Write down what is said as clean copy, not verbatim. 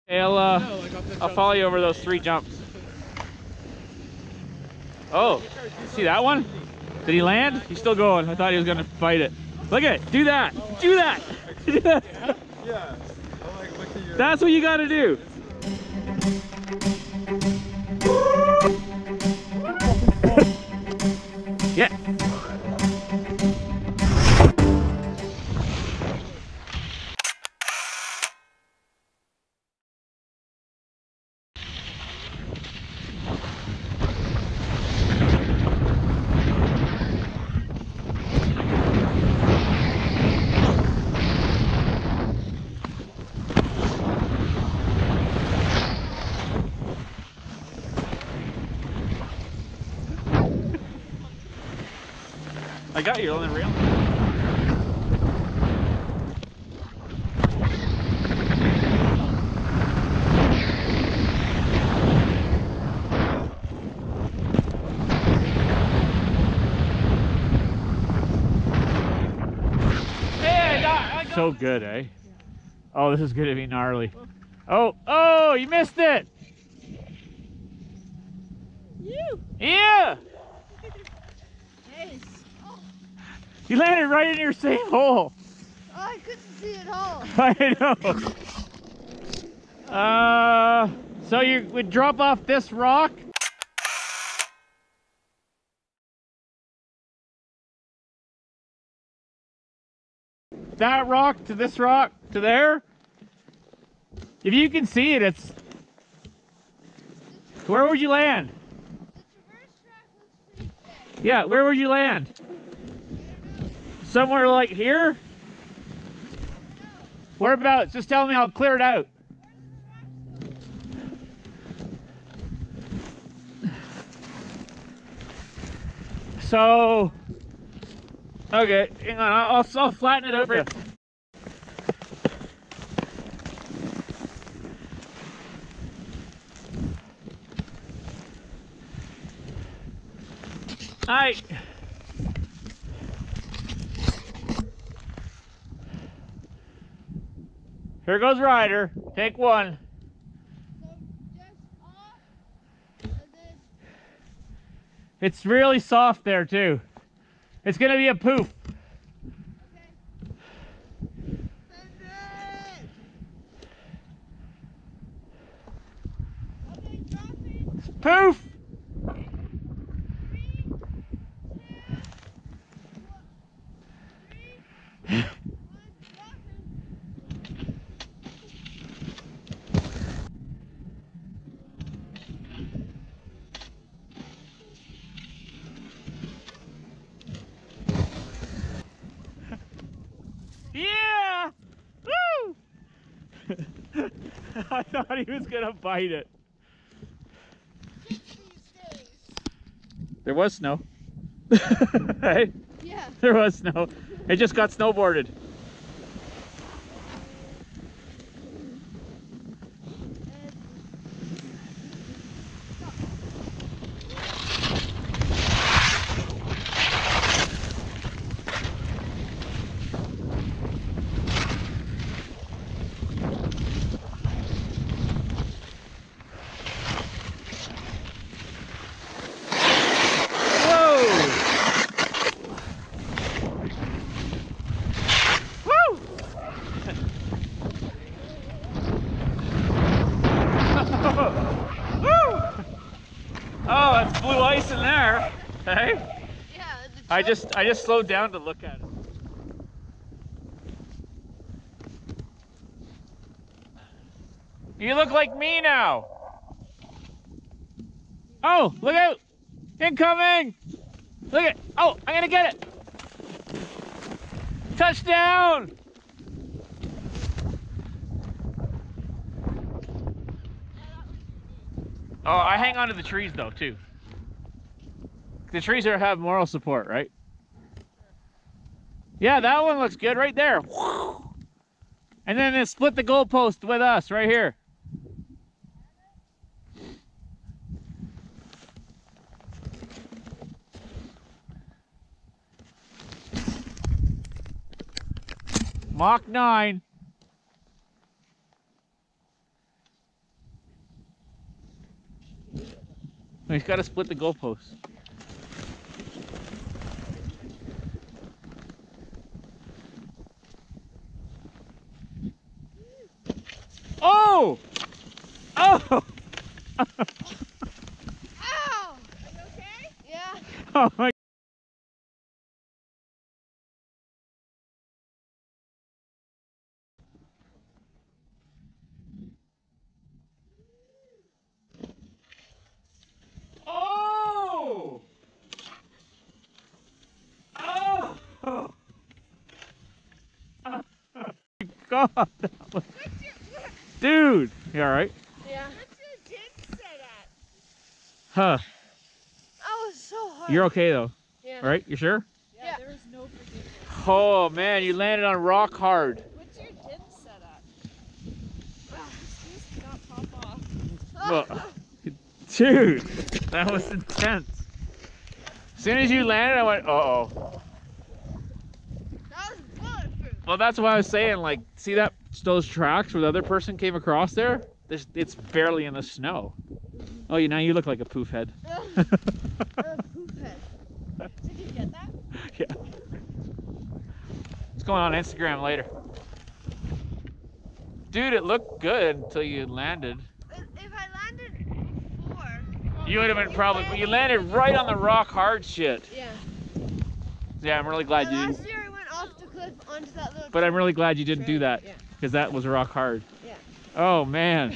Hey, I'll follow you over those 3 jumps. Oh, see that one? Did he land? He's still going. I thought he was gonna fight it. Look at it. Do that. Do that. Do that. Yeah. That's what you gotta do. Yeah. I got you on the rail. Hey, I got so good, eh? Oh, this is gonna be gnarly. Oh, you missed it! Yeah! Nice. Oh. You landed right in your same hole. Oh, I couldn't see it all. I know. So you would drop off this rock. That rock to this rock to there. If you can see it, it's... Where would you land? Yeah, where would you land? Somewhere like here? Whereabouts? Just tell me, I'll clear it out. So, okay, hang on, I'll flatten it over. Alright. Here goes Ryder. Take one. So just off of this. It's really soft there too. It's gonna be a poof. Okay, drop it. Poof! Yeah! Woo! I thought he was gonna bite it. There was snow. Hey? Yeah. There was snow. It just got snowboarded. Oh, that's blue ice in there. Hey? Yeah. I just slowed down to look at it. You look like me now. Oh, look out! Incoming! Look at, oh, I'm gonna get it! Touchdown! Oh, I hang on to the trees though, too. The trees have moral support, right? Yeah, that one looks good right there. And then it split the goalpost with us right here. Mach 9. He's got to split the goalpost. Oh! Oh! Ow! Are you okay? Yeah. Oh my. Oh! Oh! Oh! God. That was... Dude! You alright? Yeah. What's your jig set at? Huh. That was so hard. You're okay though? Yeah. Right? You sure? Yeah. There was no forgiveness. Oh man, you landed on rock hard. What's your dim set at? This did not pop off. Well, dude, that was intense. As soon as you landed, I went, uh-oh. That was bulletproof. Well, that's why I was saying, like, see that those tracks where the other person came across there? It's barely in the snow. Oh, now you look like a poof head. Poof head. Did you get that? Yeah. It's going on Instagram later. Dude, it looked good until you landed. If I landed before. You would have been probably, but you landed right on the rock hard shit. Yeah. Yeah, I'm really glad you. Last year I went off the cliff onto that little. But I'm really glad you didn't do that, Yeah. because that was rock hard. Yeah. Oh man.